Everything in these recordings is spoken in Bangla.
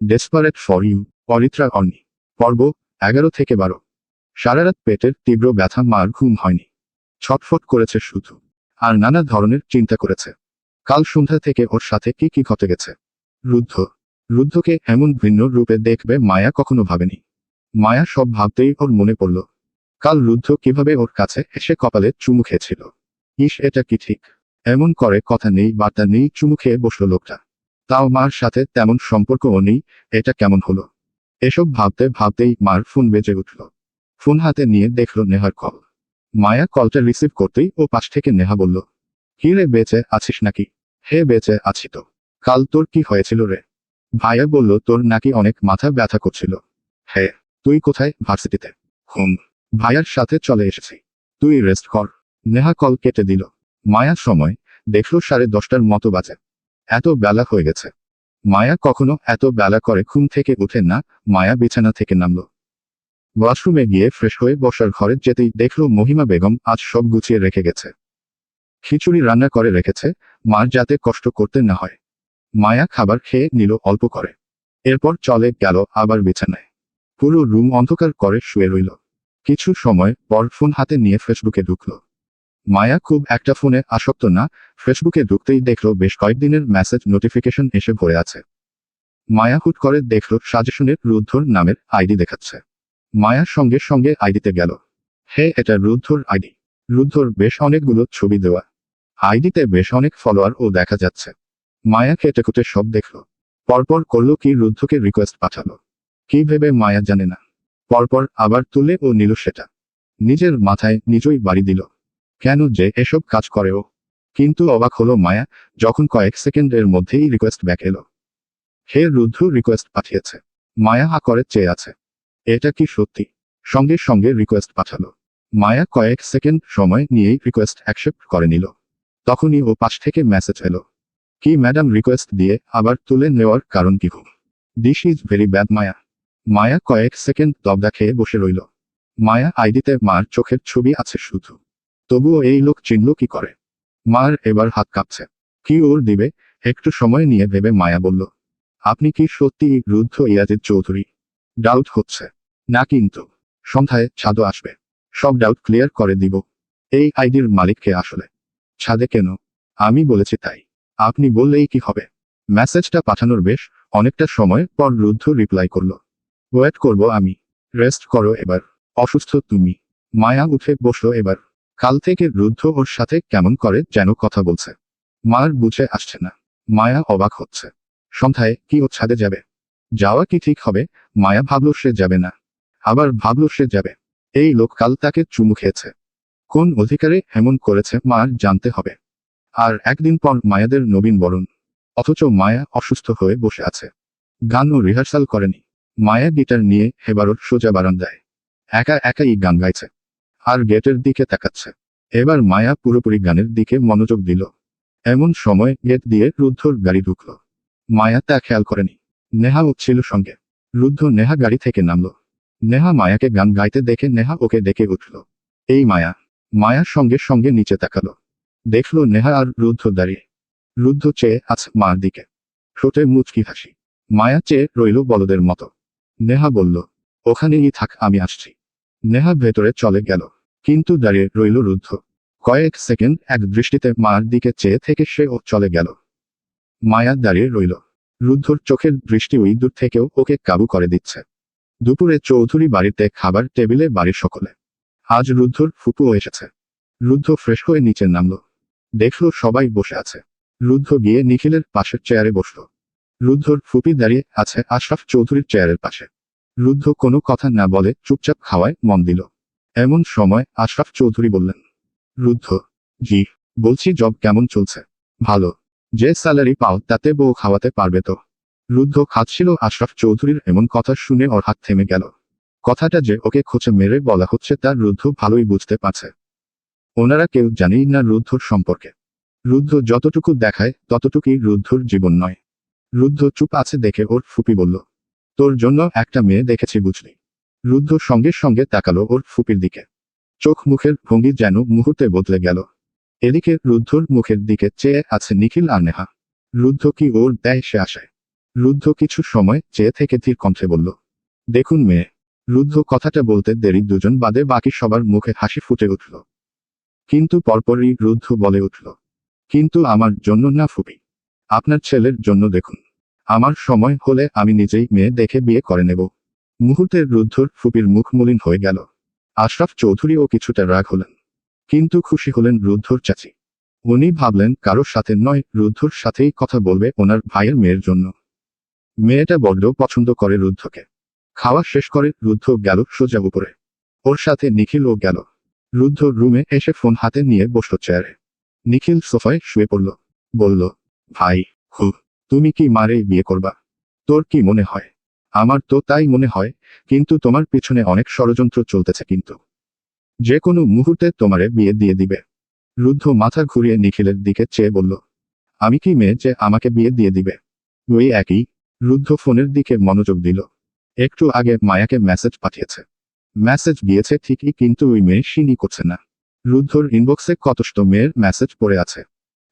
Desperate for you, Aritra অর্নি। পর্ব 11 থেকে 12। সারারাত পেটের তীব্র ব্যথা, মার ঘুম হয়নি। ছটফট করেছে শুধু, আর নানা ধরনের চিন্তা করেছে। কাল সন্ধ্যা থেকে ওর সাথে কি কি ঘটে গেছে। রুদ্ধকে এমন ভিন্ন রূপে দেখবে মায়া কখনো ভাবেনি। মায়া সব ভাবতেই ওর মনে পড়ল কাল রুদ্ধ কিভাবে ওর কাছে এসে কপালে চুমু খেয়েছিল। ইস, এটা কি ঠিক? এমন করে কথা নেই বার্তা নেই চুমু খেয়ে বসলো লোকটা। তাও মার সাথে তেমন সম্পর্কও নেই, এটা কেমন হলো? এসব ভাবতে ভাবতেই মার ফোন বেজে উঠল। ফোন হাতে নিয়ে দেখল নেহার কল। মায়া কলটা রিসিভ করতেই ও পাশ থেকে নেহা বলল, কি রে, বেঁচে আছিস নাকি? হে, বেঁচে আছি তো। কাল তোর কি হয়েছিল রে? ভাইয়া বলল তোর নাকি অনেক মাথা ব্যথা করছিল। হ্যাঁ। তুই কোথায়? ভার্সিটিতে। ভাইয়ার সাথে চলে এসেছি। তুই রেস্ট কর। নেহা কল কেটে দিল। মায়া সময় দেখল 10:30টার মতো বাজে। এত বেলা হয়ে গেছে। মায়া কখনো এত বেলা করে ঘুম থেকে উঠে না। মায়া বিছানা থেকে নামল। ওয়াশরুমে গিয়ে ফ্রেশ হয়ে বসার ঘরে যেতেই দেখল মহিমা বেগম আজ সব গুছিয়ে রেখে গেছে। খিচুড়ি রান্না করে রেখেছে, মার যাতে কষ্ট করতে না হয়। মায়া খাবার খেয়ে নিল অল্প করে। এরপর চলে গেল আবার বিছানায়। পুরো রুম অন্ধকার করে শুয়ে রইল। কিছু সময় পর ফোন হাতে নিয়ে ফেসবুকে ঢুকল। মায়া খুব একটা ফোনে আসক্ত না। ফেসবুকে ঢুকতেই দেখল বেশ কয়েকদিনের মেসেজ নোটিফিকেশন এসে ভরে আছে। মায়া হুট করে দেখল সাজেশনের রুদ্ধর নামের আইডি দেখাচ্ছে। মায়া সঙ্গে সঙ্গে আইডিতে গেল। হে, এটা রুদ্ধর আইডি। রুদ্ধর বেশ অনেকগুলো ছবি দেওয়া। আইডিতে বেশ অনেক ফলোয়ারও দেখা যাচ্ছে। মায়া খেটেখুটে সব দেখল। পরপর করল কি রুদ্ধকে রিকোয়েস্ট পাঠালো। কি ভেবে মায়া জানে না। পরপর আবার তুলে ও নিল সেটা। নিজের মাথায় নিজই বাড়ি দিল। কেন যে এসব কাজ করে ও? কিন্তু অবাক হলো মায়া যখন কয়েক সেকেন্ডের মধ্যেই রিকোয়েস্ট ব্যাক এলো। হে, রুদ্ধ রিকোয়েস্ট পাঠিয়েছে। মায়া হা করে চেয়ে আছে। এটা কি সত্যি? সঙ্গে সঙ্গে রিকোয়েস্ট পাঠালো। মায়া কয়েক সেকেন্ড সময় নিয়েই রিকোয়েস্ট অ্যাকসেপ্ট করে নিল। তখনই ও পাশ থেকে মেসেজ এলো, কি ম্যাডাম রিকোয়েস্ট দিয়ে আবার তুলে নেওয়ার কারণ কি? দিস ইজ ভেরি ব্যাড মায়া। মায়া কয়েক সেকেন্ড দবদা খেয়ে বসে রইল। মায়া আইডিতে মার চোখের ছবি আছে শুধু। তবুও এই লোক চিনল কি করে? মার এবার হাত কাঁপছে। কি ওর দিবে? একটু সময় নিয়ে ভেবে মায়া বলল, আপনি কি সত্যি রুদ্ধ ইয়াজিদ চৌধুরী? ডাউট হচ্ছে না কিন্তু। সন্ধ্যায় ছাদও আসবে, সব ডাউট ক্লিয়ার করে দিব। এই আইডির মালিক কে আসলে? ছাদে কেন? আমি বলেছি তাই। আপনি বললেই কি হবে? মেসেজটা পাঠানোর বেশ অনেকটা সময় পর রুদ্ধ রিপ্লাই করল, ওয়েট করব আমি। রেস্ট করো এবার। অসুস্থ তুমি। মায়া উঠে বসলো এবার। কাল থেকে রুদ্ধ ওর সাথে কেমন করে যেন কথা বলছে। মার বুঝে আসছে না। মায়া অবাক হচ্ছে। সন্ধ্যায় কি ও ছাদে যাবে? যাওয়া কি ঠিক হবে? মায়া ভাবল সে যাবে না, আবার ভাবল সে যাবে। এই লোক কাল তাকে চুমু খেয়েছে। কোন অধিকারে এমন করেছে মার জানতে হবে। আর একদিন পর মায়াদের নবীন বরণ। অথচ মায়া অসুস্থ হয়ে বসে আছে। গানও রিহার্সাল করেনি। মায়া গিটার নিয়ে এবারও সোজা বারান্দায় একা একাই গান গাইছে। আর গেটের দিকে তাকাচ্ছে। এবার মায়া পুরোপুরি গানের দিকে মনোযোগ দিল। এমন সময় গেট দিয়ে রুদ্ধর গাড়ি ঢুকল। মায়া তা খেয়াল করেনি। নেহাও ছিল সঙ্গে। রুদ্ধ নেহা গাড়ি থেকে নামল। নেহা মায়াকে গান গাইতে দেখে নেহা ওকে ডেকে উঠল, এই মায়া। মায়া সঙ্গে সঙ্গে নিচে তাকালো। দেখল নেহা আর রুদ্ধ দাঁড়িয়ে। রুদ্ধ চেয়ে আছে মার দিকে, ঠোঁটে মুচকি হাসি। মায়া চেয়ে রইল বলদের মতো। নেহা বলল, ওখানেই থাক, আমি আসছি। নেহা ভেতরে চলে গেল। কিন্তু দাঁড়িয়ে রইল রুদ্ধ। কয়েক সেকেন্ড এক দৃষ্টিতে মার দিকে চেয়ে থেকে সে ও চলে গেল। মায়া দাঁড়িয়ে রইল। রুদ্ধর চোখের দৃষ্টি ওই দূর থেকেও ওকে কাবু করে দিচ্ছে। দুপুরে চৌধুরী বাড়িতে খাবার টেবিলে বাড়ির সকলে। আজ রুদ্ধর ফুপুও এসেছে। রুদ্ধ ফ্রেশ হয়ে নিচে নামল। দেখল সবাই বসে আছে। রুদ্ধ গিয়ে নিখিলের পাশের চেয়ারে বসল। রুদ্ধর ফুপি দাঁড়িয়ে আছে আশরাফ চৌধুরীর চেয়ারের পাশে। রুদ্ধ কোনো কথা না বলে চুপচাপ খাওয়ায় মন দিল। এমন সময় আশরাফ চৌধুরী বললেন, রুদ্ধ, জি। বলছি জব কেমন চলছে? ভালো। যে স্যালারি পাও তাতে বউ খাওয়াতে পারবে তো? রুদ্ধ খাচ্ছিল। আশরাফ চৌধুরীর এমন কথা শুনে ওর হাত থেমে গেল। কথাটা যে ওকে খোঁচে মেরে বলা হচ্ছে তা রুদ্ধ ভালোই বুঝতে পারছে। ওনারা কেউ জানেই না রুদ্ধর সম্পর্কে। রুদ্ধ যতটুকু দেখায় ততটুকুই রুদ্ধর জীবন নয়। রুদ্ধ চুপ আছে দেখে ওর ফুপি বলল, তোর জন্য একটা মেয়ে দেখেছি বুঝলি। রুদ্ধ সঙ্গে সঙ্গে তাকালো ওর ফুপির দিকে। চোখ মুখের ভঙ্গি যেন মুহূর্তে বদলে গেল। এদিকে রুদ্ধর মুখের দিকে চেয়ে আছে নিখিল আর নেহা। রুদ্ধ কি ওর দেয় সে আশায়। রুদ্ধ কিছু সময় চেয়ে থেকে ধীর কণ্ঠে বলল, দেখুন মেয়ে। রুদ্ধ কথাটা বলতে দেরি, দুজন বাদে বাকি সবার মুখে হাসি ফুটে উঠল। কিন্তু পরপরই রুদ্ধ বলে উঠল, কিন্তু আমার জন্য না ফুপি, আপনার ছেলের জন্য দেখুন। আমার সময় হলে আমি নিজেই মেয়ে দেখে বিয়ে করে নেব। মুহূর্তে রুদ্ধর ফুপির মুখ মলিন হয়ে গেল। আশরাফ চৌধুরীও কিছুটা রাগ হলেন, কিন্তু খুশি হলেন রুদ্ধর চাচি। উনি ভাবলেন কারোর সাথে নয়, রুদ্ধর সাথেই কথা বলবে ওনার ভাইয়ের মেয়ের জন্য। মেয়েটা বড্ড পছন্দ করে রুদ্ধকে। খাওয়া শেষ করে রুদ্ধ গেল সোজা উপরে। ওর সাথে নিখিলও গেল। রুদ্ধ রুমে এসে ফোন হাতে নিয়ে বসল চেয়ারে। নিখিল সোফায় শুয়ে পড়ল। বলল, ভাই, তুমি কি মারে বিয়ে করবা? তোর কি মনে হয়? আমার তো তাই মনে হয়, কিন্তু তোমার পিছনে অনেক ষড়যন্ত্র চলতেছে কিন্তু। যে কোনো মুহূর্তে তোমারে বিয়ে দিয়ে দিবে। রুদ্ধ মাথা ঘুরিয়ে নিখিলের দিকে চেয়ে বলল, আমি কি মেয়ে যে আমাকে বিয়ে দিয়ে দিবে? ওই একই। রুদ্ধ ফোনের দিকে মনোযোগ দিল। একটু আগে মায়াকে মেসেজ পাঠিয়েছে। মেসেজ গিয়েছে ঠিকই, কিন্তু ওই মেয়ে সিনই করছে না। রুদ্ধর ইনবক্সে কতষ্ট মেয়ের মেসেজ পড়ে আছে।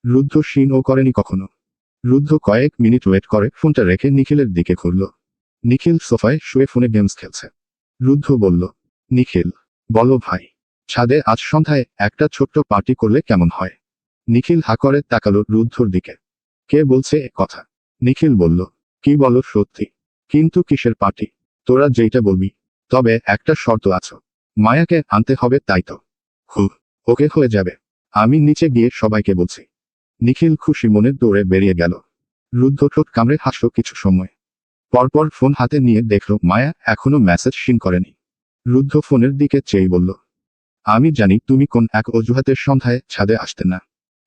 রুদ্ধ সিনও করেনি কখনো। রুদ্ধ কয়েক মিনিট ওয়েট করে ফোনটা রেখে নিখিলের দিকে ঘুরল। নিখিল সোফায় শুয়ে ফোনে গেমস খেলছে। রুদ্ধ বলল, নিখিল, বলো ভাই, ছাদে আজ সন্ধ্যায় একটা ছোট্ট পার্টি করলে কেমন হয়? নিখিল হা করে তাকালো রুদ্ধর দিকে। কে বলছে এ কথা? নিখিল বলল, কি বলো সত্যি? কিন্তু কিসের পার্টি? তোরা যেইটা বলবি। তবে একটা শর্ত আছে। মায়াকে আনতে হবে, তাই তো? ওকে হয়ে যাবে। আমি নিচে গিয়ে সবাইকে বলছি। নিখিল খুশি মনে দৌড়ে বেরিয়ে গেল। রুদ্ধ ঠোঁট কামড়ে হাসল কিছু সময়। পরপর ফোন হাতে নিয়ে দেখল মায়া এখনো মেসেজ সিন করেনি। রুদ্ধ ফোনের দিকে চেয়ে বলল, আমি জানি তুমি কোন এক অজুহাতের সন্ধ্যায় ছাদে আসতে না,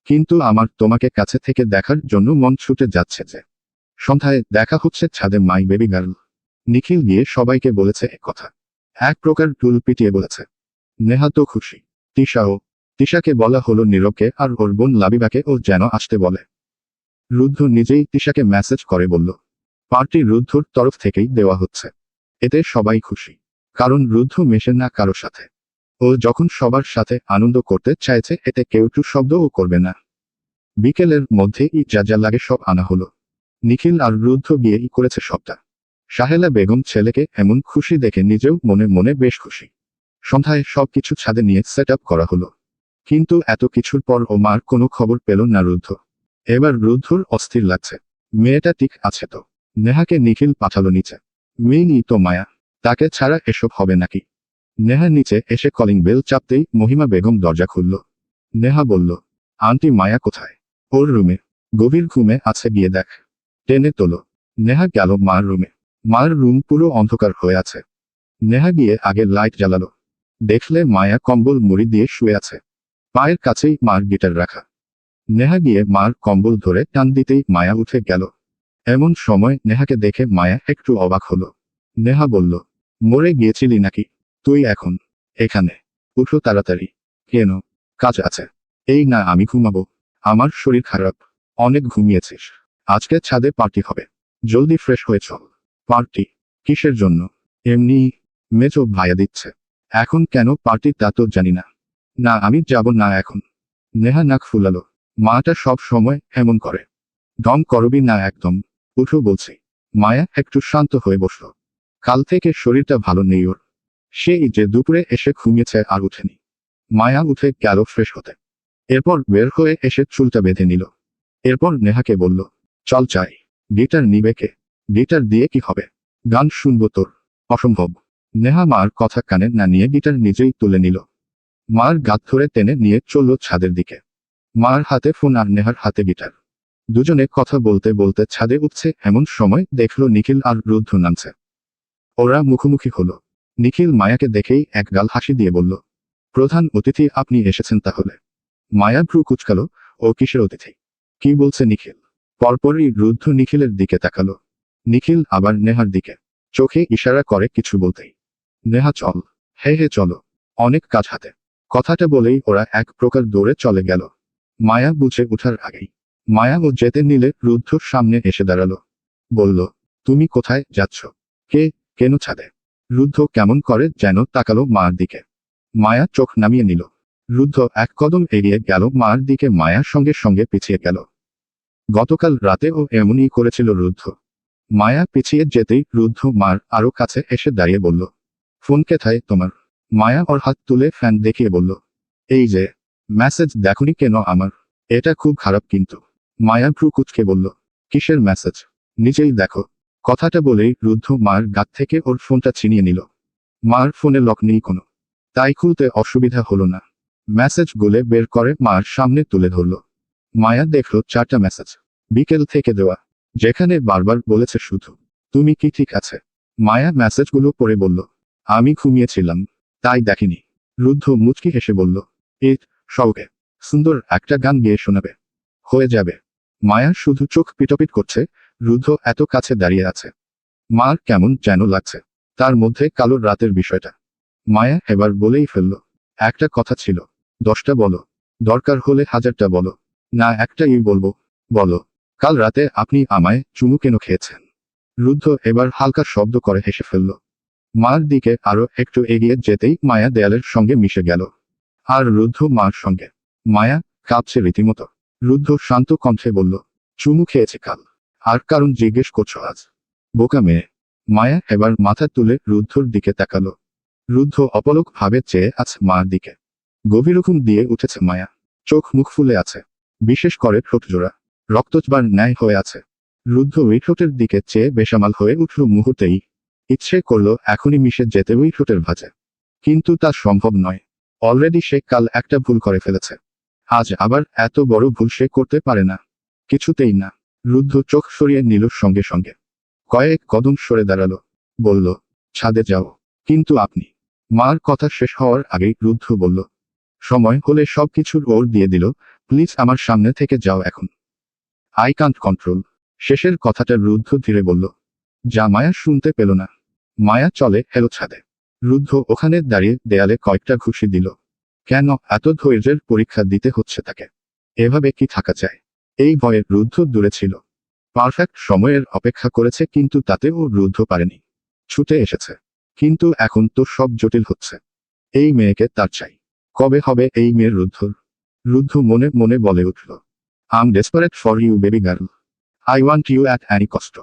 কিন্তু আমার তোমাকে কাছে থেকে দেখার জন্য মন ছুটে যাচ্ছে যে। সন্ধ্যায় দেখা হচ্ছে ছাদে, মাই বেবি গার্ল। নিখিল গিয়ে সবাইকে বলেছে এ কথা। এক প্রকার টুল পিটিয়ে বলেছে। নেহা তো খুশি। তিশাকে বলা হলো নীরবকে আর ওর বোন লাবিবাকে ও যেন আসতে বলে। রুদ্ধ নিজেই তিশাকে মেসেজ করে বলল, পার্টি রুদ্ধর তরফ থেকেই দেওয়া হচ্ছে। এতে সবাই খুশি, কারণ রুদ্ধ মেশে না কারো সাথে। ও যখন সবার সাথে আনন্দ করতে চাইছে, এতে কেউ টু শব্দও করবে না। বিকেলের মধ্যেই যা যা লাগে সব আনা হলো। নিখিল আর রুদ্ধ গিয়েই করেছে সবটা। সাহেলা বেগম ছেলেকে এমন খুশি দেখে নিজেও মনে মনে বেশ খুশি। সন্ধ্যায় সবকিছু ছাদে নিয়ে সেট আপ করা হলো। কিন্তু এত কিছুর পর ও মার কোনো খবর পেল না রুদ্ধ। এবার রুদ্ধর অস্থির লাগছে। মেয়েটা ঠিক আছে তো? নেহাকে নিখিল পাঠালো নিচে। মেয়েই তো মায়া, তাকে ছাড়া এসব হবে নাকি? নেহা নিচে এসে কলিং বেল চাপতেই মহিমা বেগম দরজা খুলল। নেহা বলল, আন্টি মায়া কোথায়? ওর রুমে। গভীর ঘুমে আছে, গিয়ে দেখ। টেনে তোলো। নেহা গেল মার রুমে। মার রুম পুরো অন্ধকার হয়ে আছে। নেহা গিয়ে আগে লাইট জ্বালালো। দেখলে মায়া কম্বল মুড়ি দিয়ে শুয়ে আছে। পায়ের কাছেই মার গিটার রাখা। নেহা গিয়ে মার কম্বল ধরে টান দিতেই মায়া উঠে গেল। এমন সময় নেহাকে দেখে মায়া একটু অবাক হলো। নেহা বলল, মরে গিয়েছিলি নাকি? তুই এখন এখানে? উঠো তাড়াতাড়ি। কেন? কাজ আছে। এই না, আমি ঘুমাবো। আমার শরীর খারাপ। অনেক ঘুমিয়েছিস। আজকে ছাদে পার্টি হবে। জলদি ফ্রেশ হয়ে চল। পার্টি? কিসের জন্য? এমনি। মেজো ভাইয়া দিচ্ছে। এখন কেন পার্টি তা তো জানি না। না, আমি যাব না এখন। নেহা নাক ফুলালো। মাটা সব সময় এমন করে। ঢং করবি না একদম। উঠো বলছি। মায়া একটু শান্ত হয়ে বসল। কাল থেকে শরীরটা ভালো নেই ওর। সেই যে দুপুরে এসে ঘুমিয়েছে আর উঠেনি। মায়া উঠে গেল ফ্রেশ হতে। এরপর বের হয়ে এসে চুলটা বেঁধে নিল। এরপর নেহাকে বলল, চল চাই। গিটার নিবে কে? গিটার দিয়ে কি হবে? গান শুনবো তোর? অসম্ভব। নেহা মার কথা কানে না নিয়ে গিটার নিজেই তুলে নিল। মার গাত ধরে টেনে নিয়ে চলল ছাদের দিকে। মার হাতে ফোন আর নেহার হাতে গিটার। দুজনে কথা বলতে বলতে ছাদে উঠছে, এমন সময় দেখল নিখিল আর রুদ্ধ নামছে। ওরা মুখোমুখি হলো। নিখিল মায়াকে দেখেই এক গাল হাসি দিয়ে বলল, প্রধান অতিথি আপনি এসেছেন তাহলে? মায়া ভ্রু কুচকালো। ও কিসের অতিথি? কি বলছে নিখিল? পরপরই রুদ্ধ নিখিলের দিকে তাকালো। নিখিল আবার নেহার দিকে। চোখে ইশারা করে কিছু বলতেই। নেহা, চল। হে হে চলো। অনেক কাজ হাতে। কথাটা বলেই ওরা এক প্রকার দৌড়ে চলে গেল। মায়া বুঝে উঠার আগেই মায়া ও যেতে নিলে রুদ্ধর সামনে এসে দাঁড়ালো। বলল, তুমি কোথায় যাচ্ছ? কেন ছাদে? রুদ্ধ কেমন করে যেন তাকালো মার দিকে। মায়া চোখ নামিয়ে নিল। রুদ্ধ এক কদম এগিয়ে গেল মার দিকে। মায়া সঙ্গে সঙ্গে পিছিয়ে গেল। গতকাল রাতে ও এমনই করেছিল রুদ্ধ। মায়া পিছিয়ে যেতেই রুদ্ধ মার আরো কাছে এসে দাঁড়িয়ে বলল, ফোন কোথায় তোমার? মায়া ওর হাত তুলে ফ্যান দেখিয়ে বলল, এই যে। মেসেজ দেখোনি কেন আমার? এটা খুব খারাপ কিন্তু। মায়া ভ্রু কুঁচকে বলল, কিসের মেসেজ? নিজেই দেখো। কথাটা বলেই রুদ্ধ মার গাত থেকে ওর ফোনটা ছিনিয়ে নিল। মার ফোনে লক নেই কোনো, তাই খুলতে অসুবিধা হলো না। মেসেজ গুলে বের করে মার সামনে তুলে ধরল। মায়া দেখল 4টা মেসেজ, বিকেল থেকে দেওয়া, যেখানে বারবার বলেছে শুধু, তুমি কি ঠিক আছে? মায়া মেসেজগুলো পড়ে বলল, আমি ঘুমিয়েছিলাম, তাই দেখিনি। রুদ্ধ মুচকি হেসে বলল, ইট সৌকে সুন্দর একটা গান গেয়ে শোনাবে। হয়ে যাবে। মায়া শুধু চোখ পিটপিট করছে। রুদ্ধ এত কাছে দাঁড়িয়ে আছে। মার কেমন যেন লাগছে, তার মধ্যে কালো রাতের বিষয়টা। মায়া এবার বলেই ফেলল, একটা কথা ছিল। 10টা বলো, দরকার হলে 1000টা বলো, না একটাই বলবো। বলো, কাল রাতে আপনি আমায় চুমু কেন খেয়েছেন? রুদ্ধ এবার হালকা শব্দ করে হেসে ফেলল। মার দিকে আরো একটু এগিয়ে যেতেই মায়া দেয়ালের সঙ্গে মিশে গেল। আর রুদ্ধ মার সঙ্গে। মায়া কাঁপছে রীতিমতো। রুদ্ধ শান্ত কণ্ঠে বলল, চুমু খেয়েছে কাল, আর কারণ জিজ্ঞেস করছো আজ? বোকা মেয়ে। মায়া এবার মাথা তুলে রুদ্ধর দিকে তাকালো। রুদ্ধ অপলক ভাবে চেয়ে আছে মার দিকে। গভীরঘুম দিয়ে উঠেছে মায়া। চোখ মুখ ফুলে আছে, বিশেষ করে ঠোঁট জোড়া রক্তচবার ন্যায় হয়ে আছে। রুদ্ধ ওই ঠোঁটের দিকে চেয়ে বেসামাল হয়ে উঠল মুহূর্তেই। ইচ্ছে করল এখনই মিশে যেতে ওই ঠোঁটের ভাঁজে, কিন্তু তা সম্ভব নয়। অলরেডি সে কাল একটা ভুল করে ফেলেছে, আজ আবার এত বড় ভুল সে করতে পারে না, কিছুতেই না। রুদ্ধ চোখ সরিয়ে নিল সঙ্গে সঙ্গে। কয়েক কদম সরে দাঁড়ালো, বলল, ছাদে যাও। কিন্তু আপনি? মার কথা শেষ হওয়ার আগেই রুদ্ধ বলল, সময় হলে সবকিছুর ওর দিয়ে দিল, প্লিজ আমার সামনে থেকে যাও এখন। I can't control. শেষের কথাটা রুদ্ধ ধীরে বলল, যা মায়া শুনতে পেল না। মায়া চলে এলো ছাদে। রুদ্ধ ওখানে দাঁড়িয়ে দেয়ালে কয়েকটা ঘুষি দিল। কেন এত ধৈর্যের পরীক্ষা দিতে হচ্ছে তাকে? এভাবে কি থাকা যায়? এই ভয়ে রুদ্ধ দূরে ছিল। পারফেক্ট সময়ের অপেক্ষা করেছে, কিন্তু তাতেও রুদ্ধ পারেনি। ছুটে এসেছে, কিন্তু এখন তো সব জটিল হচ্ছে। এই মেয়েকে তার চাই। কবে হবে এই মেয়ের রুদ্ধর? রুদ্ধ মনে মনে বলে উঠল, I'm desperate for you baby girl. I want you at any cost.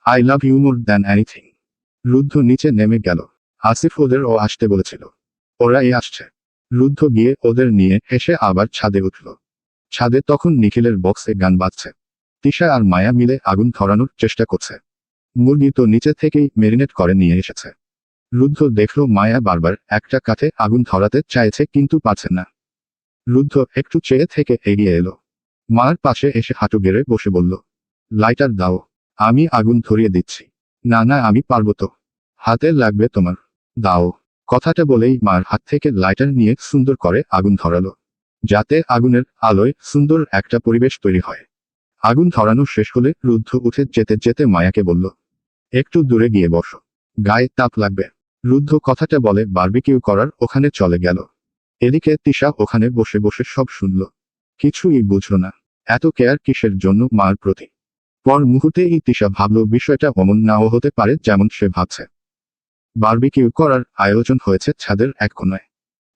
I love you more than anything. Ruddho নিচে নেমে গেল। আসিফ ওদেরও আসতে বলেছিল, ওরাই আসছে। রুদ্ধ গিয়ে ওদের নিয়ে এসে আবার ছাদে উঠল। ছাদে তখন নিখিলের বক্সে গান বাজছে। তিশা আর মায়া মিলে আগুন ধরানোর চেষ্টা করছে। মুরগি তো নিচে থেকেই মেরিনেট করে নিয়ে এসেছে। রুদ্ধ দেখল মায়া বারবার একটা কাঠে আগুন ধরাতে চাইছে, কিন্তু পারছে না। রুদ্ধ একটু চেয়ে থেকে এগিয়ে এলো। মার পাশে এসে হাঁটু গেড়ে বসে বলল, লাইটার দাও, আমি আগুন ধরিয়ে দিচ্ছি। না না আমি পারবো তো, হাতে লাগবে তোমার, দাও। কথাটা বলেই মার হাত থেকে লাইটার নিয়ে সুন্দর করে আগুন ধরালো, যাতে আগুনের আলোয় সুন্দর একটা পরিবেশ তৈরি হয়। আগুন ধরানো শেষ হলে রুদ্ধ উঠে যেতে যেতে মায়াকে বলল, একটু দূরে গিয়ে বসো, গায়ে তাপ লাগবে। রুদ্ধ কথাটা বলে বারবিকিউ করার ওখানে চলে গেল। এদিকে তিশা ওখানে বসে বসে সব শুনল, কিছুই বুঝল না। এত কেয়ার কিসের জন্য মার প্রতি? পর মুহূর্তেই তিশা ভাবল বিষয়টা অমন নাও হতে পারে যেমন সে ভাবছে। বারবিকিউ করার আয়োজন হয়েছে ছাদের এক কোণায়।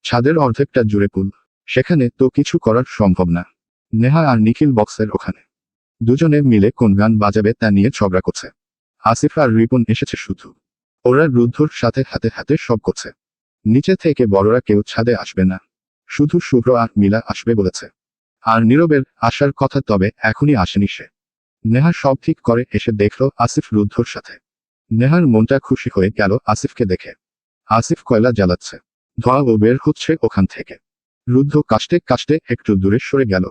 ছাদের অর্ধেকটা জুড়ে পুল, সেখানে তো কিছু করার সম্ভব না। নেহা আর নিখিল বক্সের ওখানে দুজনে মিলে কোন গান বাজাবে তা নিয়ে ঝগড়া করছে। আসিফ আর রিপন এসেছে শুধু। ওরা রুদ্ধর সাথে হাতে হাতে সব করছে। নিচে থেকে বড়রা কেউ ছাদে আসবে না, শুধু শুভ্র আর মিলা আসবে বলেছে। আর নীরবের আসার কথা, তবে এখনই আসেনি সে। নেহা সব ঠিক করে এসে দেখল আসিফ রুদ্ধর সাথে। নেহার মনটা খুশি হয়ে গেল আসিফকে দেখে। আসিফ কয়লা জ্বালাচ্ছে, ধোঁয়াও বের হচ্ছে ওখান থেকে। রুদ্ধ কাশতে কাশতে একটু দূরে সরে গেল।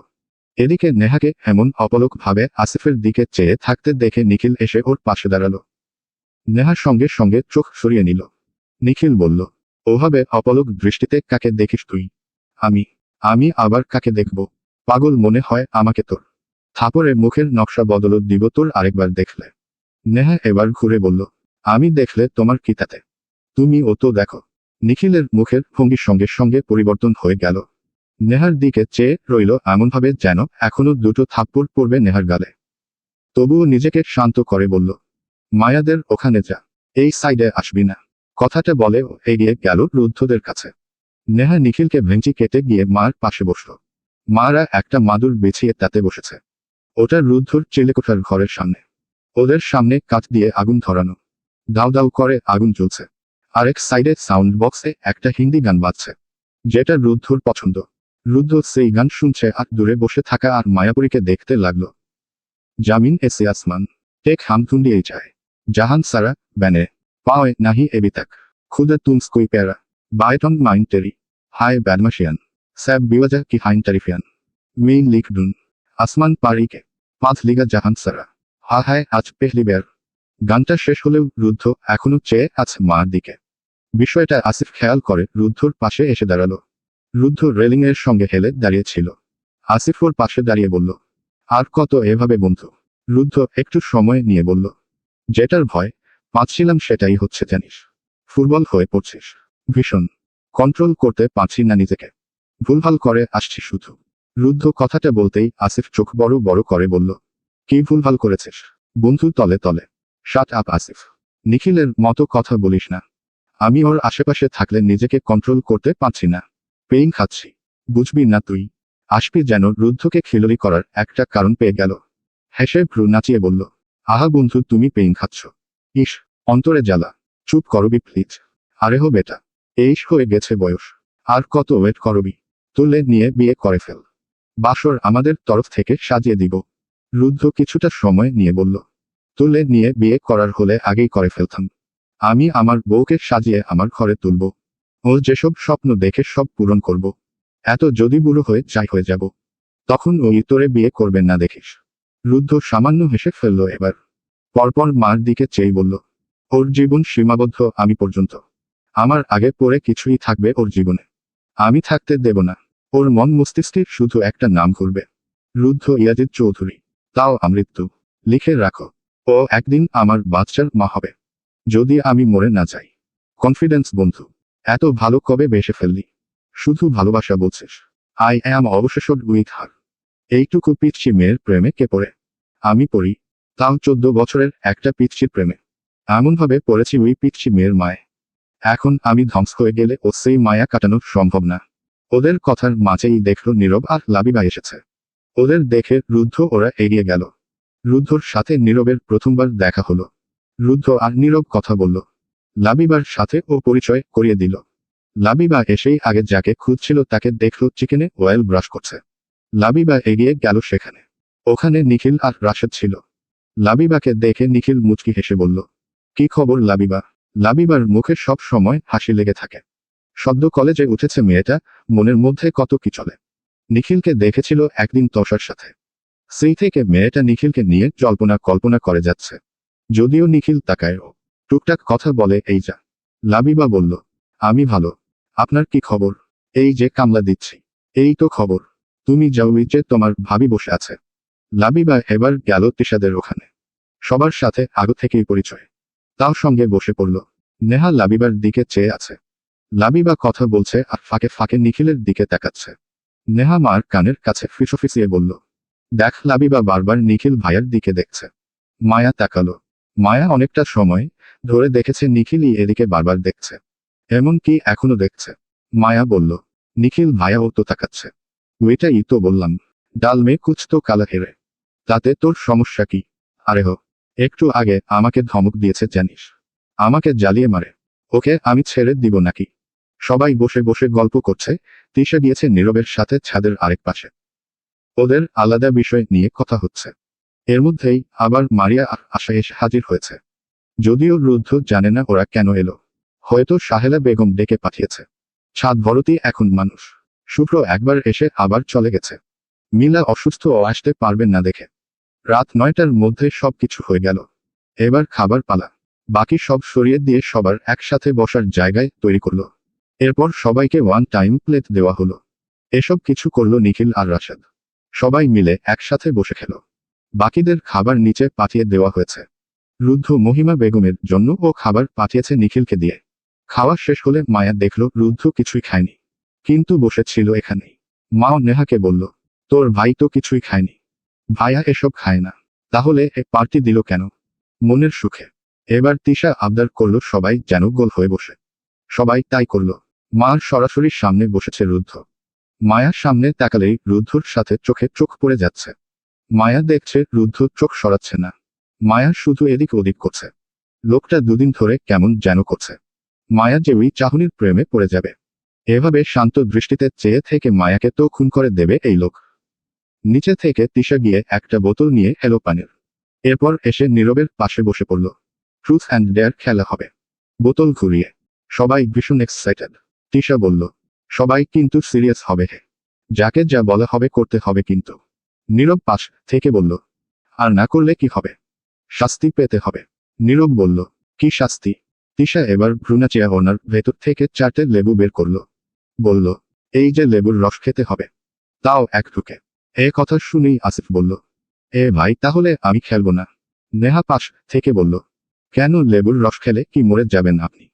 এদিকে নেহাকে এমন অপলক ভাবে আসিফের দিকে চেয়ে থাকতে দেখে নিখিল এসে ওর পাশে দাঁড়ালো। নেহার সঙ্গে সঙ্গে চোখ সরিয়ে নিল। নিখিল বলল, ওভাবে অপলক দৃষ্টিতে কাকে দেখিস তুই? আমি আমি আবার কাকে দেখব? পাগল মনে হয় আমাকে তোর? থাপড়ে মুখের নকশা বদল দিব তোর আরেকবার দেখলে। নেহা এবার ঘুরে বলল, আমি দেখলে তোমার কি তাতে? তুমি ও তো দেখো। নিখিলের মুখের ভঙ্গির সঙ্গে সঙ্গে পরিবর্তন হয়ে গেল। নেহার দিকে চেয়ে রইল এমনভাবে যেন এখনো দুটো থাপ্পড় পড়বে নেহার গালে। তবুও নিজেকে শান্ত করে বলল, মায়াদের ওখানে যা, এই সাইডে আসবি না। কথাটা বলে ও এগিয়ে গেল রুদ্ধদের কাছে। নেহা নিখিলকে ভেঙচি কেটে গিয়ে মার পাশে বসল। মারা একটা মাদুর বিছিয়ে তাতে বসেছে। ওটা রুদ্ধর চিলেকোঠার ঘরের সামনে। ওদের সামনে কাঠ দিয়ে আগুন ধরানো, দাউ দাউ করে আগুন জ্বলছে। আরেক সাইডে সাউন্ড বক্সে একটা হিন্দি গান বাজছে, যেটা রুদ্ধর পছন্দ। রুদ্ধ সেই গান শুনছে আর দূরে বসে থাকা আর মায়াপুরীকে দেখতে লাগলো। জামিন এসে আসমান টেক হাম তুম দিয়ে যায়, জাহান সারা ব্যানে পাওয়ে নাহি এবি তক, খুদা তুমস কোই প্যারা বায়টন মাইন টেরি হায় ব্যাডমাশিয়ান স্যাব বিওয়াজা কি হাইন টারিফিয়ান মেইন লিখ ডুন আসমান পারিকে পাঁচ লিগা জাহান সারা হা হায় আজ পেহলি বের। গানটা শেষ হলেও রুদ্ধ এখনো চেয়ে আছে মার দিকে। বিষয়টা আসিফ খেয়াল করে রুদ্ধর পাশে এসে দাঁড়ালো। রুদ্ধ রেলিং এর সঙ্গে হেলে দাঁড়িয়েছিল। আসিফ ওর পাশে দাঁড়িয়ে বলল, আর কত এভাবে বন্ধু? রুদ্ধ একটু সময় নিয়ে বলল, যেটার ভয় পাচ্ছিলাম সেটাই হচ্ছে জানিস। ফুটবল হয়ে পড়ছিস ভীষণ, কন্ট্রোল করতে পারছি না নিজেকে, ভুলভাল করে আসছি শুধু। রুদ্ধ কথাটা বলতেই আসিফ চোখ বড় বড় করে বলল, কি ভুলভাল করেছিস বন্ধু? তলে তলে শাট আপ আসিফ, নিখিলের মতো কথা বলিস না। আমি ওর আশেপাশে থাকলে নিজেকে কন্ট্রোল করতে পারছি না, পেইন খাচ্ছি, বুঝবি না তুই? আসবি যেন রুদ্ধকে খিলুড়ি করার একটা কারণ পেয়ে গেল। হেসে ভ্রু নাচিয়ে বলল, আহা বন্ধু তুমি পেইন খাচ্ছ, ইস অন্তরে জ্বালা, চুপ করবি প্লিজ। আরে হো বেটা, এইস হয়ে গেছে বয়স, আর কত ওয়েট করবি? তুলে নিয়ে বিয়ে করে ফেল, বাসর আমাদের তরফ থেকে সাজিয়ে দিব। রুদ্ধ কিছুটা সময় নিয়ে বলল, তুলে নিয়ে বিয়ে করার হলে আগেই করে ফেলতাম। আমি আমার বউকে সাজিয়ে আমার ঘরে তুলব, ও যেসব স্বপ্ন দেখে সব পূরণ করব। এত যদি বুড়ো হয়ে হয়ে যাব, তখন ওই তোরে বিয়ে করবেন না দেখিস। রুদ্ধ সামান্য হেসে ফেলল এবার। পরপর মার দিকে চেয়ে বলল, ওর জীবন সীমাবদ্ধ আমি পর্যন্ত, আমার আগে পরে কিছুই থাকবে ওর জীবনে, আমি থাকতে দেব না। ওর মন মস্তিষ্কে শুধু একটা নাম ঘুরবে, রুদ্ধ ইয়াজিদ চৌধুরী, তাও আমৃত্যু। লিখে রাখো, ও একদিন আমার বাচ্চার মা হবে, যদি আমি মরে না যাই। কনফিডেন্স বন্ধু, এত ভালো কবে বেসে ফেললি? শুধু ভালোবাসা বলছিস? I am obsessed with her. এইটুকু পিচ্ছি মেয়ের প্রেমে কে পড়ে? আমি পড়ি, তাও 14 বছরের একটা পিচ্ছির প্রেমে। এমনভাবে পড়েছি ওই পিচ্ছি মেয়ের মায়ে। এখন আমি ধ্বংস হয়ে গেলে ও সেই মায়া কাটানো সম্ভব না। ওদের কথার মাঝেই দেখল নীরব আর লাবিবা এসেছে। ওদের দেখে রুদ্ধ ওরা এগিয়ে গেল। রুদ্ধর সাথে নীরবের প্রথমবার দেখা হলো। রুদ্ধ আর নীরব কথা বলল। লাবিবার সাথে ও পরিচয় করিয়ে দিল। লাবিবা এসেই আগে যাকে খুঁজছিল তাকে দেখল চিকেনে অয়েল ব্রাশ করছে। লাবিবা এগিয়ে গেল সেখানে। ওখানে নিখিল আর রাশেদ ছিল। লাবিবাকে দেখে নিখিল মুচকি হেসে বলল, কি খবর লাবিবা? লাবিবার মুখে সব সময় হাসি লেগে থাকে। সদ্য কলেজে উঠেছে মেয়েটা, মনের মধ্যে কত কি চলে। নিখিলকে দেখেছিল একদিন তষার সাথে, সেই থেকে মেয়েটা নিখিলকে নিয়ে জল্পনা কল্পনা করে যাচ্ছে। যদিও নিখিল তাকায়ও, টুকটাক কথা বলে এই যা। লাবিবা বলল, আমি ভালো, আপনার কি খবর? এই যে কামলা দিচ্ছি। এই তো খবর, তুমি যাও, যে তোমার ভাবি বসে আছে। লাবিবা এবার গেল তিশাদের ওখানে। সবার সাথে আগে থেকেই পরিচয়, তাও সঙ্গে বসে পড়ল। নেহা লাবিবার দিকে চেয়ে আছে। লাবিবা কথা বলছে আর ফাঁকে ফাঁকে নিখিলের দিকে তাকাচ্ছে। নেহা মার কানের কাছে ফিসফিসিয়ে বলল, দেখ লাবিবা বারবার নিখিল ভাইয়ার দিকে দেখছে। মায়া তাকালো। মায়া অনেকটা সময় ধরে দেখেছে নিখিলই এদিকে বারবার দেখছে, এমনকি এখনো দেখছে। মায়া বলল, নিখিল ভাইয়াও তো তাকাচ্ছে। ওইটাই তো বললাম, ডাল মে কুছ তো কালা হেরে। তাতে তোর সমস্যা কি? আরে হো, একটু আগে আমাকে ধমক দিয়েছে জানিস, আমাকে জ্বালিয়ে মারে। ওকে আমি ছেড়ে দিব নাকি? সবাই বসে বসে গল্প করছে। তিশা গিয়েছে নীরবের সাথে ছাদের আরেক পাশে। ওদের আলাদা বিষয় নিয়ে কথা হচ্ছে। এর মধ্যেই আবার মারিয়া আর আশা এসে হাজির হয়েছে। যদিও রুদ্ধ জানে না ওরা কেন এলো, হয়তো সাহেলা বেগম ডেকে পাঠিয়েছে। ছাদ ভরতি এখন মানুষ। শুভ্র একবার এসে আবার চলে গেছে। মিলা অসুস্থ ও আসতে পারবেন না দেখে। রাত 9টার মধ্যে সবকিছু হয়ে গেল। এবার খাবার পালা। বাকি সব সরিয়ে দিয়ে সবার একসাথে বসার জায়গায় তৈরি করলো। এরপর সবাইকে ওয়ান টাইম প্লেট দেওয়া হলো। এসব কিছু করলো নিখিল আর রাশেদ। সবাই মিলে একসাথে বসে খেল। বাকিদের খাবার নিচে পাঠিয়ে দেওয়া হয়েছে। রুদ্ধ মহিমা বেগমের জন্য ও খাবার পাঠিয়েছে নিখিলকে দিয়ে। খাওয়া শেষ হলে মায়া দেখল রুদ্ধ কিছুই খায়নি, কিন্তু বসেছিল এখানেই। মাও নেহাকে বলল, তোর ভাই তো কিছুই খায়নি। ভাইয়া এসব খায় না, তাহলে এ পার্টি দিল কেন? মনের সুখে। এবার তিশা আবদার করল সবাই যেন গোল হয়ে বসে। সবাই তাই করল। মার সরাসরি সামনে বসেছে রুদ্ধ। মায়ার সামনে তাকালেই রুদ্ধর সাথে চোখে চোখ পড়ে যাচ্ছে। মায়া দেখছে রুদ্ধ চোখ সরাচ্ছে না। মায়া শুধু এদিক ওদিক করছে। লোকটা দুদিন ধরে কেমন যেন করছে। মায়া যে ওই চাহনির প্রেমে পড়ে যাবে। এভাবে শান্ত দৃষ্টিতে চেয়ে থেকে মায়াকে তো খুন করে দেবে এই লোক। নিচে থেকে তিশা গিয়ে একটা বোতল নিয়ে এলো পানির। এরপর এসে নীরবের পাশে বসে পড়ল। ট্রুথ অ্যান্ড ডেয়ার খেলা হবে। বোতল ঘুরিয়ে। সবাই ভীষণ এক্সাইটেড। তিশা বলল, সবাই কিন্তু সিরিয়াস হবে হে। যাকে যা বলা হবে করতে হবে কিন্তু। নীরব পাশ থেকে বলল, আর না করলে কি হবে? শাস্তি পেতে হবে। নীরব বলল, কি শাস্তি? তিশা এবার ভ্রুনাচিয়া ওনার ভেতর থেকে 4টে লেবু বের করল। বলল, এই যে লেবুর রস খেতে হবে। তাও এক ঢুকে। এ কথা শুনেই আসিফ বলল, এ ভাই তাহলে আমি খেলবো না। নেহা পাশ থেকে বলল, কেন লেবুর রস খেলে কি মরে যাবেন আপনি?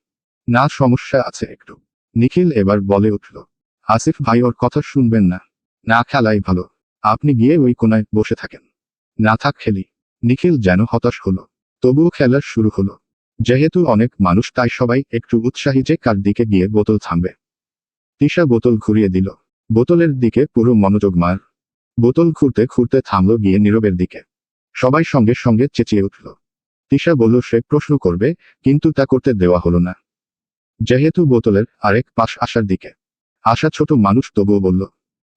না সমস্যা আছে একটু। নিখিল এবার বলে উঠল, আসিফ ভাই ওর কথা শুনবেন না। না খেলাই ভালো। আপনি গিয়ে ওই কোনায় বসে থাকেন। না থাক খেলি। নিখিল যেন হতাশ হলো। তবুও খেলা শুরু হলো। যেহেতু অনেক মানুষ তাই সবাই একটু উৎসাহী যে কার দিকে গিয়ে বোতল থামবে। তিশা বোতল ঘুরিয়ে দিল। বোতলের দিকে পুরো মনোযোগ মার। বোতল ঘুরতে ঘুরতে থামলো গিয়ে নীরবের দিকে। সবাই সঙ্গে সঙ্গে চেঁচিয়ে উঠল। তিশা বলল সে প্রশ্ন করবে, কিন্তু তা করতে দেওয়া হলো না। যেহেতু বোতলের আরেক পাশ আসার দিকে আসা ছোট মানুষ তবুও বলল,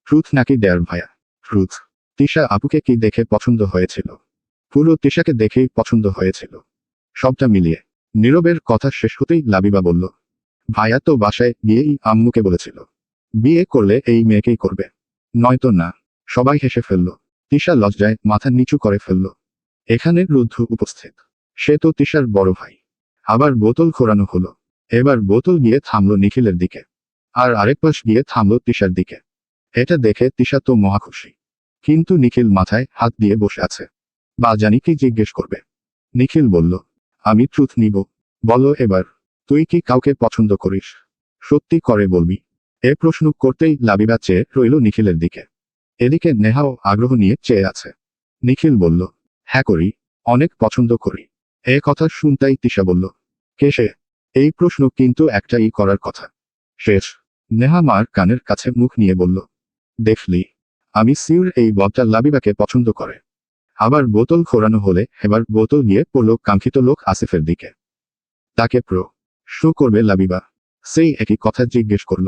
ট্রুথ নাকি ডেয়ার ভাইয়া? ট্রুথ। তিশা আপুকে কি দেখে পছন্দ হয়েছিল? পুরো তিশাকে দেখেই পছন্দ হয়েছিল। সবটা মিলিয়ে। নীরবের কথা শেষ হতেই লাবিবা বলল, ভাইয়া তো বাসায় গিয়েই আম্মুকে বলেছিল বিয়ে করলে এই মেয়েকেই করবে, নয়তো না। সবাই হেসে ফেলল। তিশা লজ্জায় মাথা নিচু করে ফেলল। এখানে রুদ্ধ উপস্থিত। সে তো তিশার বড় ভাই। আবার বোতল ঘোরানো হলো। এবার বোতল গিয়ে থামলো নিখিলের দিকে। আর আরেক পাশ গিয়ে থামলো তিশার দিকে। এটা দেখে তিশা তো মহা খুশি। কিন্তু নিখিল মাথায় হাত দিয়ে বসে আছে। বা জানি কি জিজ্ঞেস করবে। নিখিল বলল, আমি ট্রুথ নিব। বলো এবার, তুই কি কাউকে পছন্দ করিস? সত্যি করে বলবি? এ প্রশ্ন করতেই লাবিবা চেয়ে রইল নিখিলের দিকে। এদিকে নেহাও আগ্রহ নিয়ে চেয়ে আছে। নিখিল বলল, হ্যাঁ করি। অনেক পছন্দ করি। এ কথা শুনতাই তিশা বলল, কে সে? এই প্রশ্ন কিন্তু একটাই করার কথা। শেষ। নেহা মার কানের কাছে মুখ নিয়ে বলল, দেখলি, আমি সিউর এই বদটা লাবিবাকে পছন্দ করে। আবার বোতল ঘোরানো হলে এবার বোতল গিয়ে পড়ল কাঙ্ক্ষিত লোক আসিফের দিকে। তাকে শো করবে লাবিবা। সেই একই কথা জিজ্ঞেস করল।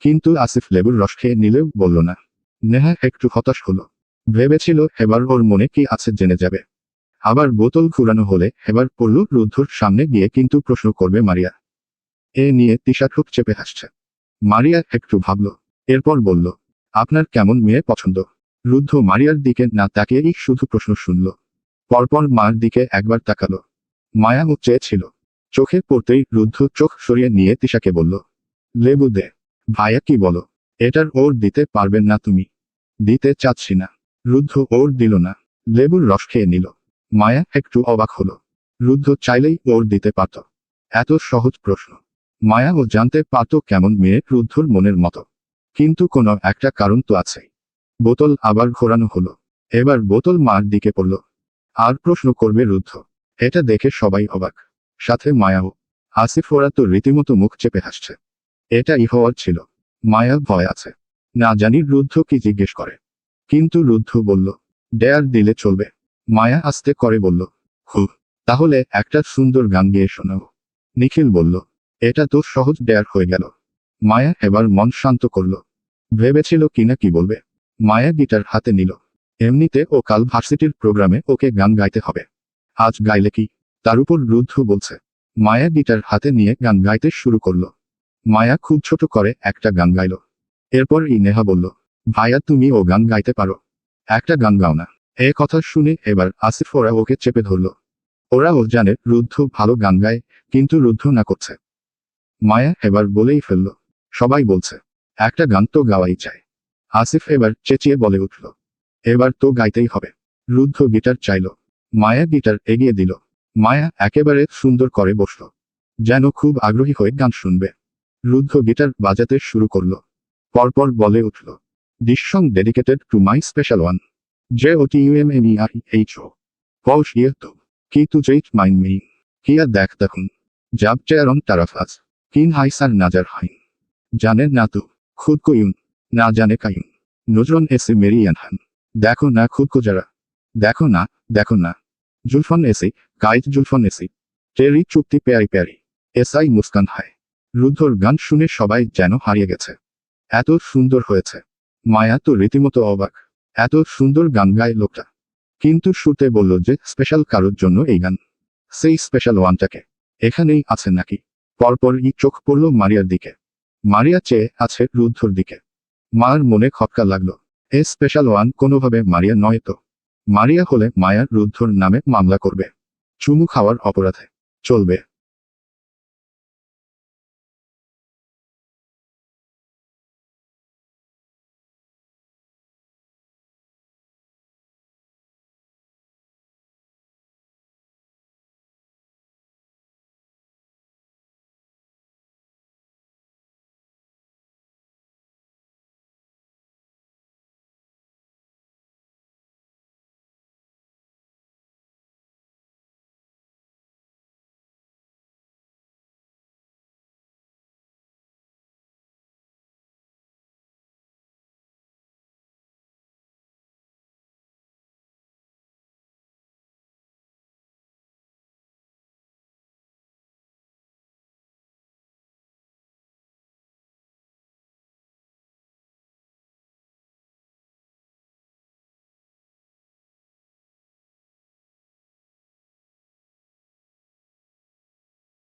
কিন্তু আসিফ লেবুর রস খেয়ে নিলেও বলল না। নেহা একটু হতাশ হলো। ভেবেছিল এবার ওর মনে কি আছে জেনে যাবে। আবার বোতল ঘুরানো হলে এবার পড়ল রুদ্ধর সামনে গিয়ে কিন্তু প্রশ্ন করবে মারিয়া। এ নিয়ে তিশা খুব চেপে হাসছে। মারিয়া একটু ভাবল। এরপর বলল, আপনার কেমন মেয়ে পছন্দ? রুদ্ধ মারিয়ার দিকে না তাকিয়েই শুধু প্রশ্ন শুনল। পরপর মার দিকে একবার তাকালো। মায়াও চেয়েছিল। চোখে পড়তেই রুদ্ধ চোখ সরিয়ে নিয়ে তিশাকে বলল, লেবু দে। ভাইয়া কি বলো? এটার ওর দিতে পারবেন না তুমি? দিতে চাচ্ছি না। রুদ্ধ ওর দিল না। লেবুর রস খেয়ে নিল। মায়া একটু অবাক হলো। রুদ্ধ চাইলেই ওর দিতে পারত। এত সহজ প্রশ্ন। মায়াও জানতে পারত কেমন মেয়ে রুদ্ধর মনের মতো। কিন্তু কোনো একটা কারণ তো আছে। বোতল আবার ঘোরানো হলো। এবার বোতল মার দিকে পড়ল। আর প্রশ্ন করবে রুদ্ধ। এটা দেখে সবাই অবাক। সাথে মায়াও। আসিফ ওরা তো রীতিমতো মুখ চেপে হাসছে। এটাই হওয়ার ছিল। মায়া ভয় আছে। না জানি রুদ্ধ কি জিজ্ঞেস করে। কিন্তু রুদ্ধ বলল, ডেয়ার দিলে চলবে। মায়া আস্তে করে বলল, হু। তাহলে একটা সুন্দর গান গেয়ে শোনাও। নিখিল বলল, এটা তো সহজ ডেয়ার হয়ে গেল। মায়া এবার মন শান্ত করল। ভেবেছিল কিনা কি বলবে। মায়া গিটার হাতে নিল। এমনিতে ও কাল ভার্সিটির প্রোগ্রামে ওকে গান গাইতে হবে। আজ গাইলে কি? তার উপর রুদ্ধ বলছে। মায়া গিটার হাতে নিয়ে গান গাইতে শুরু করল। মায়া খুব ছোট করে একটা গান গাইল। এরপর নেহা বলল, ভাইয়া তুমি ও গান গাইতে পারো। একটা গান গাও না। এ কথা শুনে এবার আসিফ ওরা ওকে চেপে ধরল। ওরাও জানে রুদ্ধ ভালো গান গায়, কিন্তু রুদ্ধ না করছে। মায়া এবার বলেই ফেলল, সবাই বলছে একটা গান তো গাওয়াই চাই। আসিফ এবার চেঁচিয়ে বলে উঠল, এবার তো গাইতেই হবে। রুদ্ধ গিটার চাইল। মায়া গিটার এগিয়ে দিল। মায়া একেবারে সুন্দর করে বসল, যেন খুব আগ্রহী হয়ে গান শুনবে। রুদ্ধ গিটার বাজাতে শুরু করল। পরপর বলে উঠল, this song dedicated to my special one, JOTUMMEREHO পৌষ ইয়ে তো কি তু জেট মাইন মি কিয়া দেখ দেখুন জাব চেয়ারন তারাফাজ কিন হাইসার নাজার হাইন জানে না তু খুদ কো ইউন না জানে কায়ুন নজরন এসে মেরি ইয়ানহান দেখো না খুদ কো যারা দেখো না जुल्फन एसी गाइड जुल्फन एसी টেরি চুক্তি প্যারি প্যারি এসআই মুস্কান হায়। রুদ্ধর গান শুনে সবাই যেন হারিয়ে গেছে। এত সুন্দর হয়েছে। মায়া তো রীতিমতো অবাক। এত সুন্দর গান গায় লোকটা, কিন্তু শুরুতে বলল যে স্পেশাল কারোর জন্য এই গান। সেই স্পেশাল ওয়ানটাকে এখানেই আছে নাকি? পরপরই চোখ পড়ল মারিয়ার দিকে। মারিয়া চেয়ে আছে রুদ্ধর দিকে। মার মনে খটকা লাগলো। এ স্পেশাল ওয়ান কোনোভাবে মারিয়া নয় তো? মারিয়া হলে মায়া রুদ্ধর নামে মামলা করবে, চুমু খাওয়ার অপরাধে। চলবে।